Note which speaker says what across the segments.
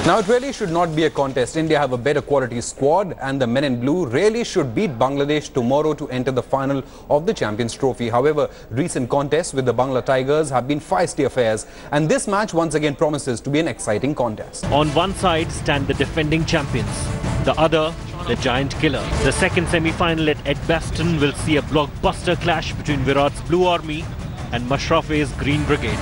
Speaker 1: Now, it really should not be a contest. India have a better quality squad and the men in blue really should beat Bangladesh tomorrow to enter the final of the Champions Trophy. However, recent contests with the Bangla Tigers have been feisty affairs and this match once again promises to be an exciting contest.
Speaker 2: On one side stand the defending champions, the other the giant killer. The second semi-final at Edgbaston will see a blockbuster clash between Virat's Blue Army and Mashrafe's Green Brigade.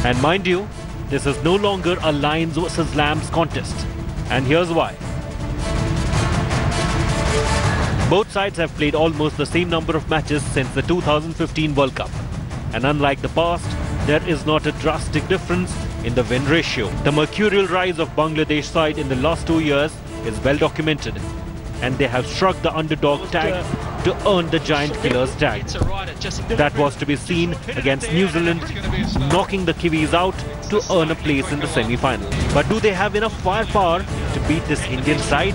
Speaker 2: And mind you, this is no longer a lions versus lambs contest. And here's why. Both sides have played almost the same number of matches since the 2015 World Cup. And unlike the past, there is not a drastic difference in the win ratio. The mercurial rise of Bangladesh side in the last 2 years is well documented. And they have struck the underdog tag to earn the giant killers tag. That was to be seen against New Zealand, knocking the Kiwis out to earn a place in the semi-final. But do they have enough firepower to beat this Indian side?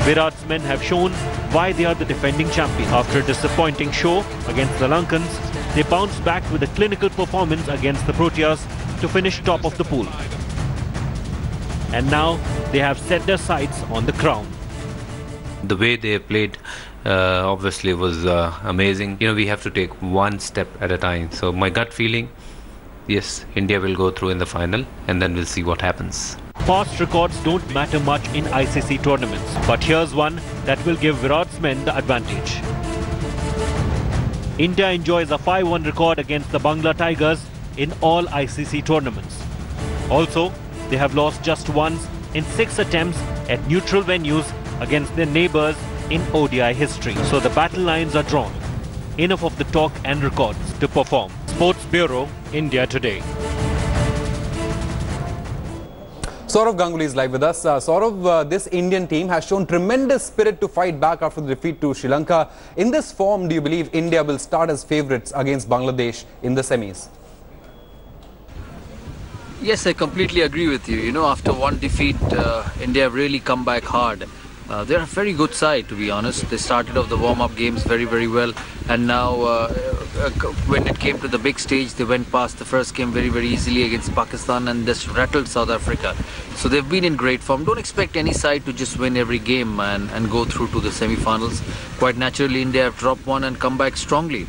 Speaker 2: Virat's men have shown why they are the defending champions. After a disappointing show against the Lankans, they bounced back with a clinical performance against the Proteas to finish top of the pool. And now they have set their sights on the crown.
Speaker 3: The way they played obviously was amazing. You know, we have to take one step at a time. So my gut feeling, yes, India will go through in the final and then we'll see what happens.
Speaker 2: Past records don't matter much in ICC tournaments, but here's one that will give Virat's men the advantage. India enjoys a 5-1 record against the Bangla Tigers in all ICC tournaments. Also, they have lost just once in 6 attempts at neutral venues against their neighbours in ODI history. So the battle lines are drawn. Enough of the talk and records to perform. Sports Bureau, India Today.
Speaker 1: Saurav Ganguly is live with us. Saurav, this Indian team has shown tremendous spirit to fight back after the defeat to Sri Lanka. In this form, do you believe India will start as favourites against Bangladesh in the semis?
Speaker 4: Yes, I completely agree with you. You know, after one defeat, India really come back hard. They're a very good side, to be honest. They started off the warm-up games very, very well. And now, when it came to the big stage, they went past the first game very, very easily against Pakistan and just rattled South Africa. So they've been in great form. Don't expect any side to just win every game and go through to the semi-finals. Quite naturally, India have dropped one and come back strongly.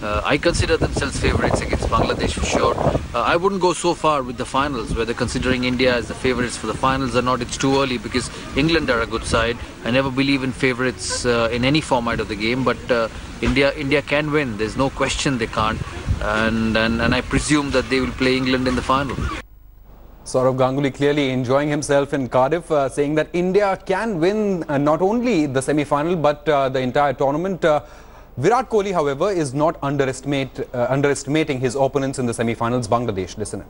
Speaker 4: I consider themselves favourites against Bangladesh for sure. I wouldn't go so far with the finals, whether considering India as the favourites for the finals or not. It's too early because England are a good side. I never believe in favourites in any format of the game, but India can win. There's no question they can't, and I presume that they will play England in the final.
Speaker 1: Saurav Ganguly clearly enjoying himself in Cardiff, saying that India can win not only the semi-final but the entire tournament. Virat Kohli, however, is not underestimating his opponents in the semi-finals, Bangladesh. Listen.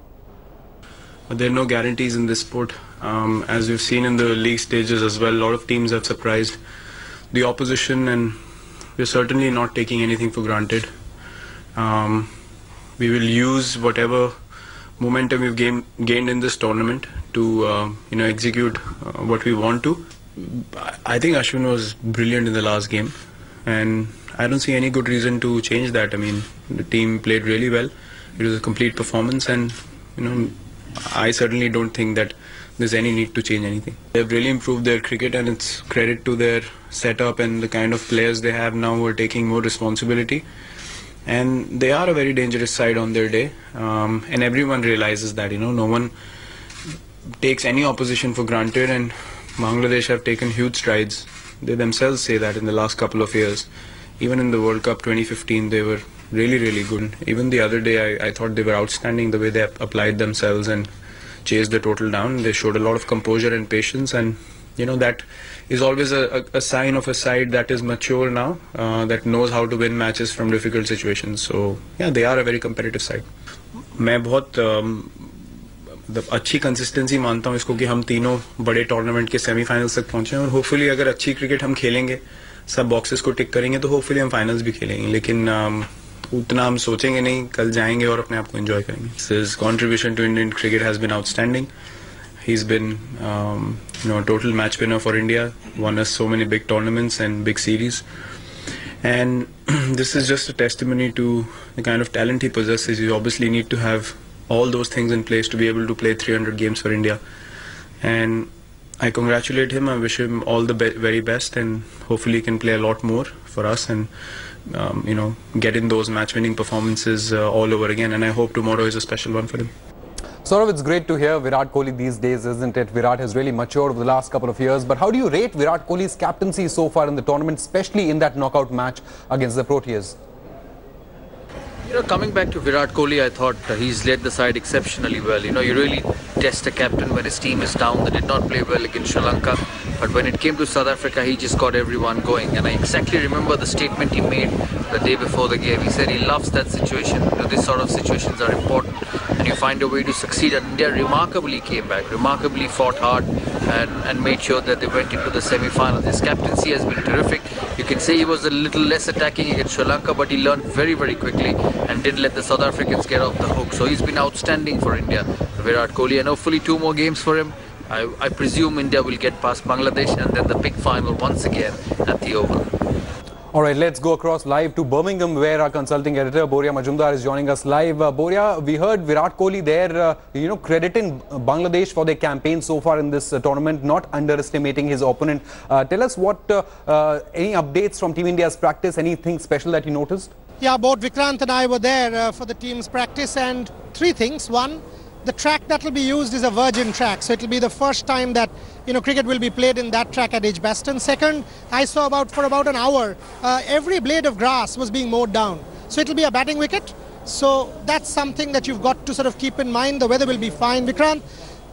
Speaker 5: There are no guarantees in this sport. As we've seen in the league stages as well, a lot of teams have surprised the opposition and we're certainly not taking anything for granted. We will use whatever momentum we've gained in this tournament to execute what we want to. I think Ashwin was brilliant in the last game and I don't see any good reason to change that. I mean, the team played really well. It was a complete performance and, I certainly don't think that there's any need to change anything. They've really improved their cricket and it's credit to their setup and the kind of players they have now who are taking more responsibility. And they are a very dangerous side on their day. And everyone realizes that, no one takes any opposition for granted and Bangladesh have taken huge strides. They themselves say that in the last couple of years. Even in the World Cup 2015, they were really, really good. Even the other day, I thought they were outstanding the way they applied themselves and chased the total down. They showed a lot of composure and patience and, that is always a sign of a side that is mature now, that knows how to win matches from difficult situations. So, yeah, they are a very competitive side. मैं बहुत अच्छी consistency मानता हूँ इसको कि हम तीनों बड़े टूर्नामेंट के सेमीफाइनल्स तक पहुँचे और होपफुली अगर अच्छी क्रिकेट हम खेलेंगे सब बॉक्सेस को टिक करेंगे तो होपफुली हम फाइनल्स भी खेलेंगे लेकिन उतना हम सोचेंगे नहीं कल जाएंगे और अपने आप को एंजॉय करेंगे. His contribution to Indian cricket has been outstanding. He's been a total match winner for India, won us so many big tournaments and big series And this is just a testimony to the kind of talent he possesses. You obviously need to have all those things in place to be able to play 300 games for India. And I congratulate him. I wish him all the very best, and hopefully he can play a lot more for us and get in those match-winning performances all over again. And I hope tomorrow is a special one for him.
Speaker 1: Saurav, it's great to hear Virat Kohli these days, isn't it? Virat has really matured over the last couple of years. But how do you rate Virat Kohli's captaincy so far in the tournament, especially in that knockout match against the Proteas?
Speaker 4: Coming back to Virat Kohli, I thought he's led the side exceptionally well. You really test a captain when his team is down. They did not play well against Sri Lanka. But when it came to South Africa, he just got everyone going. And I exactly remember the statement he made the day before the game. He said he loves that situation. These sort of situations are important. And you find a way to succeed. And India remarkably came back, remarkably fought hard and made sure that they went into the semi-final. His captaincy has been terrific. You can say he was a little less attacking against Sri Lanka, but he learned very, very quickly and didn't let the South Africans get off the hook. So he's been outstanding for India, Virat Kohli, and hopefully 2 more games for him. I presume India will get past Bangladesh and then the big final once again at the Oval.
Speaker 1: All right, let's go across live to Birmingham, where our consulting editor Boria Majumdar is joining us live. Boria, we heard Virat Kohli there, crediting Bangladesh for their campaign so far in this tournament, not underestimating his opponent. Tell us what any updates from Team India's practice, anything special that you noticed?
Speaker 6: Yeah, both Vikrant and I were there for the team's practice, and 3 things. One, the track that will be used is a virgin track, so it will be the first time that cricket will be played in that track at Edgbaston. Second, I saw for about an hour every blade of grass was being mowed down, so it will be a batting wicket. So that's something that you've got to sort of keep in mind. The weather will be fine. Vikrant,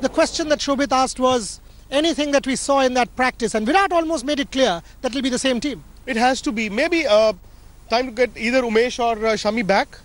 Speaker 6: the question that Shobit asked was anything that we saw in that practice, and Virat almost made it clear that it will be the same team.
Speaker 7: It has to be. Maybe time to get either Umesh or Shami back.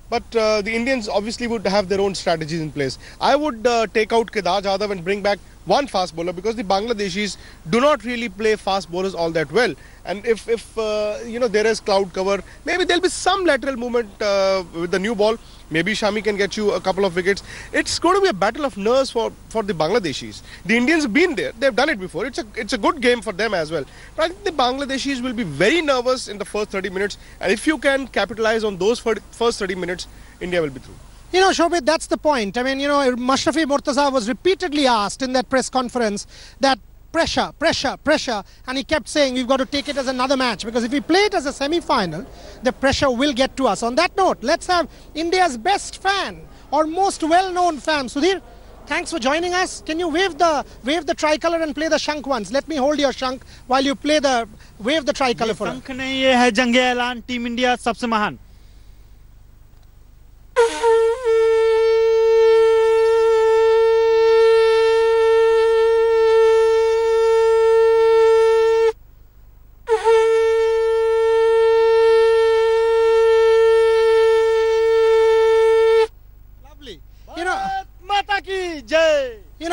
Speaker 7: But the Indians obviously would have their own strategies in place. I would take out Kedar Jadhav and bring back one fast bowler, because the Bangladeshis do not really play fast bowlers all that well. And if there is cloud cover, maybe there'll be some lateral movement with the new ball. Maybe Shami can get you a couple of wickets. It's going to be a battle of nerves for the Bangladeshis. The Indians have been there. They've done it before. It's a good game for them as well. But I think the Bangladeshis will be very nervous in the first 30 minutes. And if you can capitalize on those first 30 minutes, India will be through.
Speaker 6: Shobit, that's the point. I mean, Mashrafi Murtaza was repeatedly asked in that press conference that pressure, pressure, pressure, and he kept saying we've got to take it as another match, because if we play it as a semi-final, the pressure will get to us. On that note, let's have India's best fan or most well-known fan. Sudhir, thanks for joining us. Can you wave the tricolour and play the shank once? Let me hold your shank while you wave the tricolour for us.
Speaker 8: शंख नहीं, ये है जंगे ऐलान team India सबसे महान.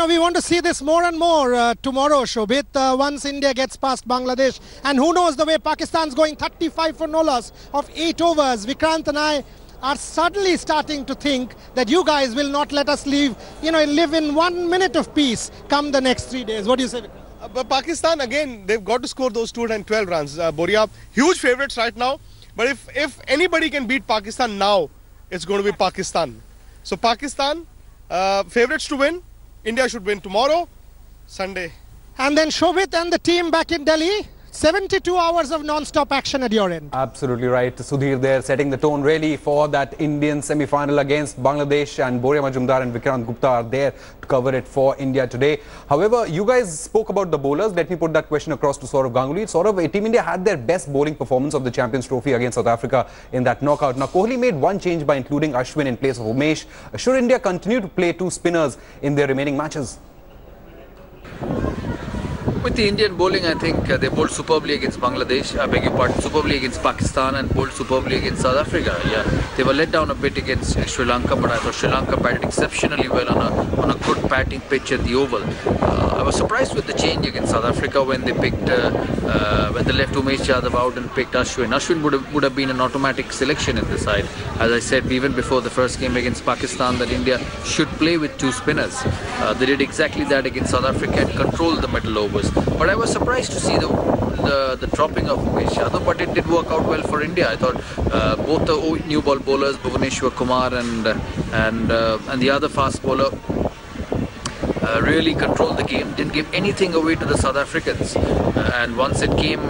Speaker 6: We want to see this more and more tomorrow, Shobit, once India gets past Bangladesh. And who knows, the way Pakistan's going 35 for no loss of 8 overs. Vikrant and I are suddenly starting to think that you guys will not let us live in 1 minute of peace come the next 3 days. What do you say, Vikrant?
Speaker 7: But Pakistan, again, they've got to score those 212 runs. Boria, huge favourites right now. But if anybody can beat Pakistan now, it's going to be Pakistan. So Pakistan, favourites to win. India should win tomorrow, Sunday.
Speaker 6: And then Shobit and the team back in Delhi. 72 hours of non-stop action at your end.
Speaker 1: Absolutely right. Sudhir there setting the tone really for that Indian semi-final against Bangladesh, and Boria Majumdar and Vikrant Gupta are there to cover it for India today. However, you guys spoke about the bowlers. Let me put that question across to Saurav Ganguly. Saurav, Team India had their best bowling performance of the Champions Trophy against South Africa in that knockout. Now, Kohli made one change by including Ashwin in place of Umesh. Should India continue to play 2 spinners in their remaining matches?
Speaker 4: With the Indian bowling, I think they bowled superbly against Bangladesh, I beg your pardon, superbly against Pakistan, and bowled superbly against South Africa. Yeah, they were let down a bit against Sri Lanka, but I thought Sri Lanka batted exceptionally well on a good batting pitch at the Oval. I was surprised with the change against South Africa when they picked, when they left Umesh Yadav out and picked Ashwin. Ashwin would have been an automatic selection in the side. As I said even before the first game against Pakistan, that India should play with 2 spinners. They did exactly that against South Africa and controlled the middle overs. But I was surprised to see the dropping of Umesh Yadav, but it did work out well for India. I thought both the new ball bowlers, Bhuvaneshwar Kumar and the other fast bowler, really controlled the game, didn't give anything away to the South Africans, and once it came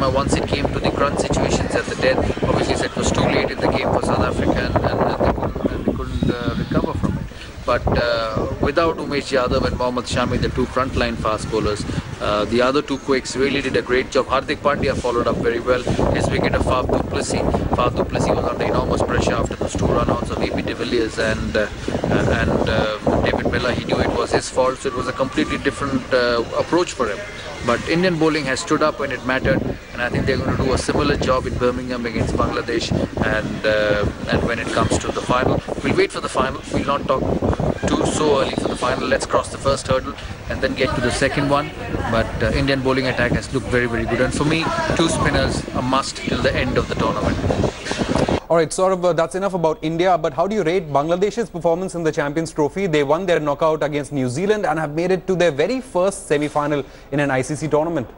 Speaker 4: to the crunch situations at the death, obviously it was too late in the game for South Africa, and they couldn't recover from it. But without Umesh Yadav and Mohammad Shami, the 2 frontline fast bowlers, the other 2 quakes really did a great job. Hardik Pandya followed up very well. His wicket of Faf du Plessis. Faf du Plessis was under enormous pressure after those 2 run-outs of AB de Villiers and David Miller. He knew it was his fault, so it was a completely different approach for him. But Indian bowling has stood up when it mattered, and I think they're going to do a similar job in Birmingham against Bangladesh. And when it comes to the final, we'll wait for the final. We'll not talk so early for the final. Let's cross the first hurdle and then get to the second one. But Indian bowling attack has looked very, very good. And for me, 2 spinners a must till the end of the tournament.
Speaker 1: All right, Saurabh, that's enough about India. But how do you rate Bangladesh's performance in the Champions Trophy? They won their knockout against New Zealand and have made it to their very first semi-final in an ICC tournament.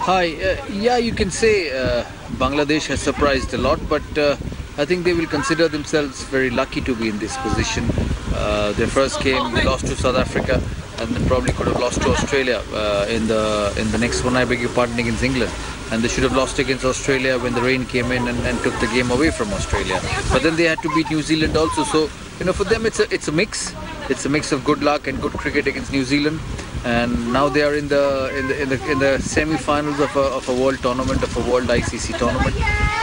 Speaker 4: Hi, yeah, you can say Bangladesh has surprised a lot, but I think they will consider themselves very lucky to be in this position. Their first game, they lost to South Africa, and they probably could have lost to Australia in the next one, I beg your pardon, against England. And they should have lost against Australia when the rain came in and took the game away from Australia. But then they had to beat New Zealand also. So, you know, for them it's a mix. It's a mix of good luck and good cricket against New Zealand. And now they are in the semi-finals of a world tournament, of a world ICC tournament.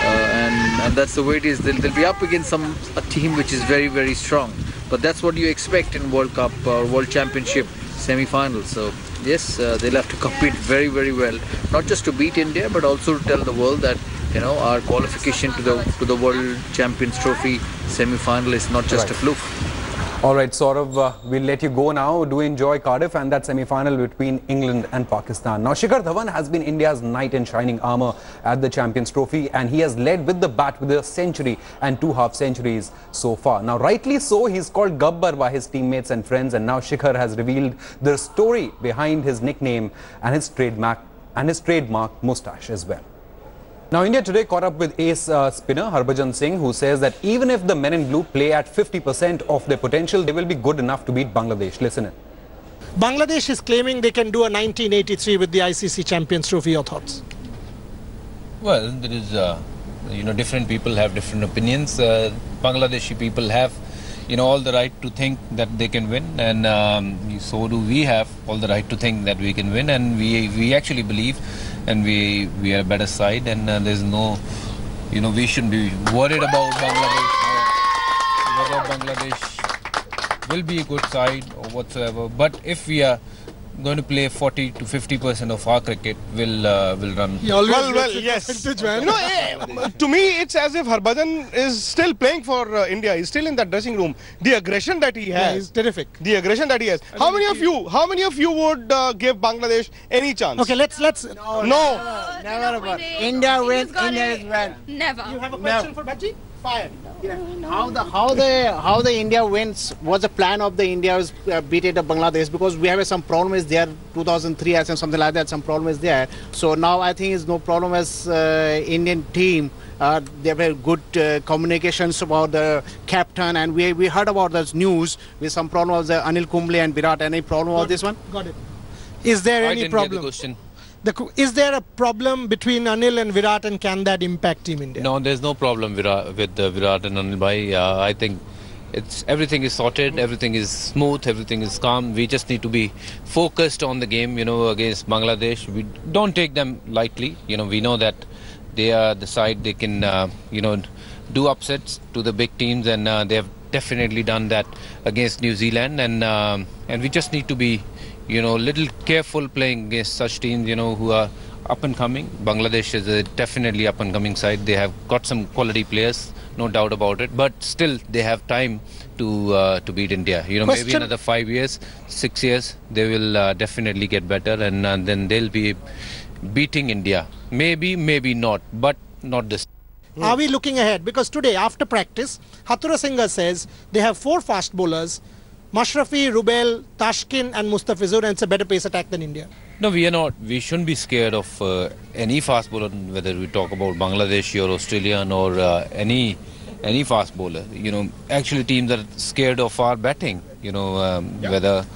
Speaker 4: And that's the way it is. They'll be up against a team which is very, very strong. But that's what you expect in World Cup or World Championship semi-finals. So yes, they'll have to compete very, very well, not just to beat India, but also to tell the world that, you know, our qualification to the World Champions Trophy semi-final is not just a fluke.
Speaker 1: All right, Saurabh, we'll let you go now. Do enjoy Cardiff and that semi-final between England and Pakistan. Now, Shikhar Dhawan has been India's knight in shining armour at the Champions Trophy, and he has led with the bat with a century and 2 half-centuries so far. Now, rightly so, he's called Gabbar by his teammates and friends, and now Shikhar has revealed the story behind his nickname and his trademark moustache as well. Now, India today caught up with ace spinner Harbhajan Singh, who says that even if the men in blue play at 50% of their potential, they will be good enough to beat Bangladesh. Listen in.
Speaker 6: Bangladesh is claiming they can do a 1983 with the ICC Champions Trophy. Your thoughts?
Speaker 3: Well, there is, different people have different opinions. Bangladeshi people have, all the right to think that they can win, and so do we have all the right to think that we can win, and we actually believe, and we are a better side, and there's no, we shouldn't be worried about Bangladesh, whether Bangladesh will be a good side or whatsoever. But if we are going to play 40 to 50% of our cricket, will run.
Speaker 7: Well, yes. To me, it's as if Harbhajan is still playing for India. He's still in that dressing room. The aggression that he has,
Speaker 6: he's terrific.
Speaker 7: The aggression that he has. How many of you would give Bangladesh any chance?
Speaker 6: Okay, let's.
Speaker 7: No.
Speaker 9: Never. India win. India is win.
Speaker 6: Never. You have a question for Bajji? Fire.
Speaker 9: How the India wins was the plan of the India's beating the Bangladesh, because we have some problem is there 2003 and something like that, some problem is there. So now I think it's no problem as Indian team. They have good communications about the captain, and we heard about this news with some problem of the Anil Kumble and Virat. Any problem with this one?
Speaker 6: Got it. Is there any problem? Is there a problem between Anil and Virat, and can that impact Team India?
Speaker 3: No, there's no problem with Virat and Anil Bhai. I think everything is sorted, everything is smooth, everything is calm. We just need to be focused on the game, against Bangladesh. We don't take them lightly. We know that they are the side they can, do upsets to the big teams, and they have definitely done that against New Zealand. And we just need to be little careful playing against such teams, who are up and coming. Bangladesh is a definitely up and coming side. They have got some quality players, no doubt about it. But still, they have time to beat India. You know, maybe another 5 years, 6 years, they will definitely get better, and then they'll be beating India. Maybe, maybe not, but not this.
Speaker 6: Are we looking ahead? Because today, after practice, Harbhajan Singh says they have 4 fast bowlers, Mashrafi, Rubel, Tashkin and Mustafizur, and it's a better pace attack than India.
Speaker 3: No, we are not. We shouldn't be scared of any fast bowler, whether we talk about Bangladeshi or Australian or any fast bowler. You know, actually teams are scared of our batting. You know, whether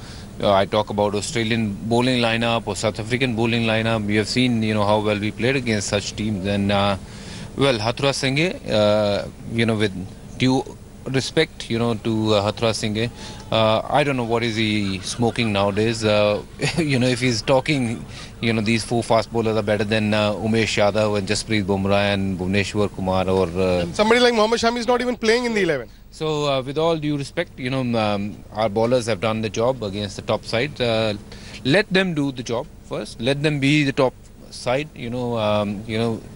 Speaker 3: I talk about Australian bowling lineup or South African bowling lineup, we have seen, you know, how well we played against such teams. And well, Harbhajan Singh, you know, with due respect, you know, to Harbhajan Singh, I don't know what is he smoking nowadays. You know, if he's talking, you know, these 4 fast bowlers are better than Umesh Yadav and Jasprit Bumrah and Bhuvneshwar Kumar, or
Speaker 7: somebody like Mohammad Shami is not even playing in the 11.
Speaker 3: So with all due respect, you know, our bowlers have done the job against the top side. Let them do the job first. Let them be the top side. You know,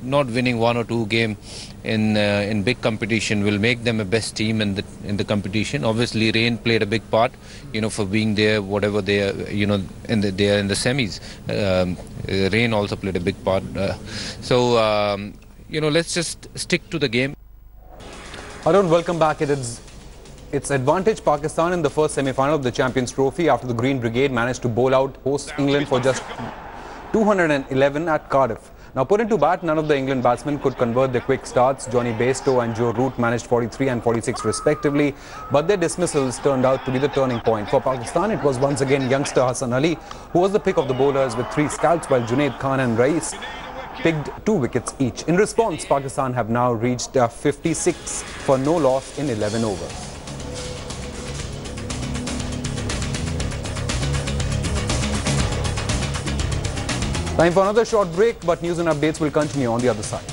Speaker 3: not winning 1 or 2 game in big competition will make them a best team in the competition. Obviously, rain played a big part, you know, for being there. Whatever they are, you know, they are in the semis. Rain also played a big part. So you know, let's just stick to the game.
Speaker 1: Arun, welcome back. It's advantage Pakistan in the first semi-final of the Champions Trophy after the Green Brigade managed to bowl out host England for just 211 at Cardiff. Now put into bat, none of the England batsmen could convert their quick starts. Johnny Bairstow and Joe Root managed 43 and 46 respectively, but their dismissals turned out to be the turning point. For Pakistan, it was once again youngster Hassan Ali who was the pick of the bowlers with 3 scalps, while Junaid Khan and Rais picked 2 wickets each. In response, Pakistan have now reached 56 for no loss in 11 overs. Time for another short break, but news and updates will continue on the other side.